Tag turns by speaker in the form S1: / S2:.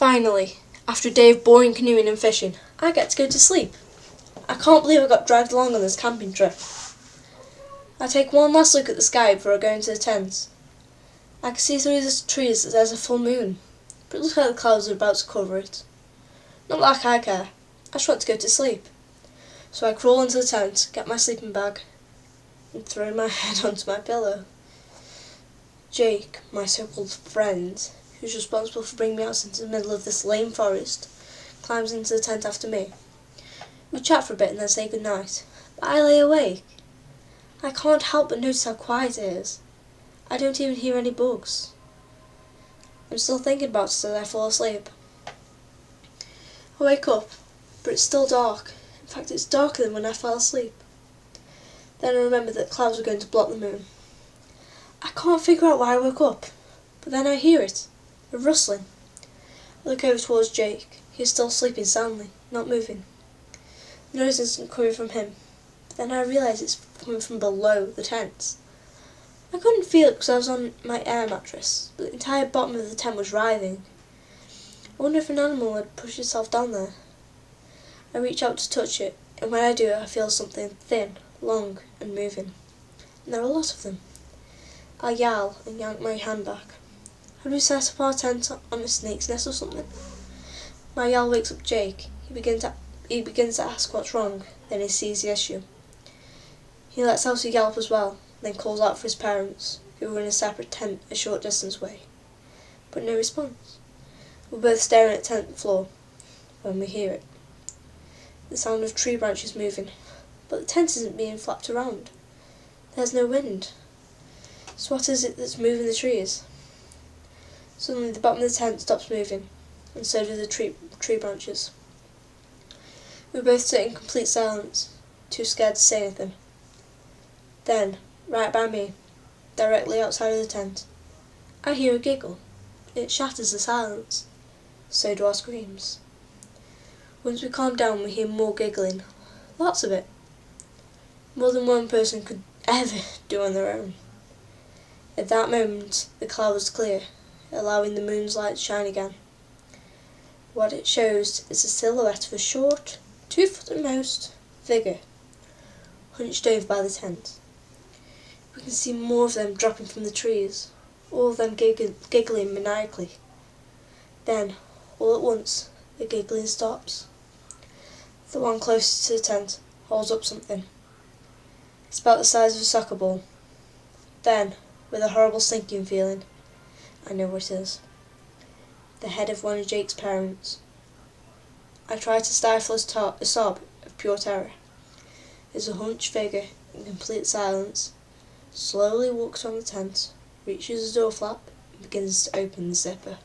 S1: Finally, after a day of boring canoeing and fishing, I get to go to sleep. I can't believe I got dragged along on this camping trip. I take one last look at the sky before I go into the tent. I can see through the trees that there's a full moon, but it looks like the clouds are about to cover it. Not like I care, I just want to go to sleep. So I crawl into the tent, get my sleeping bag, and throw my head onto my pillow. Jake, my so-called friend, who's responsible for bringing me out into the middle of this lame forest, climbs into the tent after me. We chat for a bit and then say goodnight, but I lay awake. I can't help but notice how quiet it is. I don't even hear any bugs. I'm still thinking about it as I fall asleep. I wake up, but it's still dark. In fact, it's darker than when I fell asleep. Then I remember that clouds are going to block the moon. I can't figure out why I woke up, but then I hear it, a rustling. I look over towards Jake. He is still sleeping soundly, not moving. The noise isn't coming from him, but then I realise it's coming from below the tent. I couldn't feel it because I was on my air mattress, but the entire bottom of the tent was writhing. I wonder if an animal had pushed itself down there. I reach out to touch it, and when I do, I feel something thin, long, and moving. And there are a lot of them. I yell and yank my hand back. Had we set up our tent on a snake's nest or something? My yell wakes up Jake. He begins to ask what's wrong, then he sees the issue. He lets out a yelp as well, then calls out for his parents, who were in a separate tent a short distance away. But no response. We're both staring at the tent floor when we hear it. The sound of tree branches moving, but the tent isn't being flapped around. There's no wind. So what is it that's moving the trees? Suddenly the bottom of the tent stops moving, and so do the tree branches. We both sit in complete silence, too scared to say anything. Then, right by me, directly outside of the tent, I hear a giggle. It shatters the silence. So do our screams. Once we calm down, we hear more giggling. Lots of it. More than one person could ever do on their own. At that moment, the cloud was clear, allowing the moon's light to shine again. What it shows is a silhouette of a short, 2 foot at most, figure, hunched over by the tent. We can see more of them dropping from the trees, all of them giggling maniacally. Then, all at once, the giggling stops. The one closest to the tent holds up something. It's about the size of a soccer ball. Then, with a horrible sinking feeling, I know what it is. The head of one of Jake's parents. I try to stifle a sob of pure terror, as a hunched figure, in complete silence, slowly walks from the tent, reaches the door flap, and begins to open the zipper.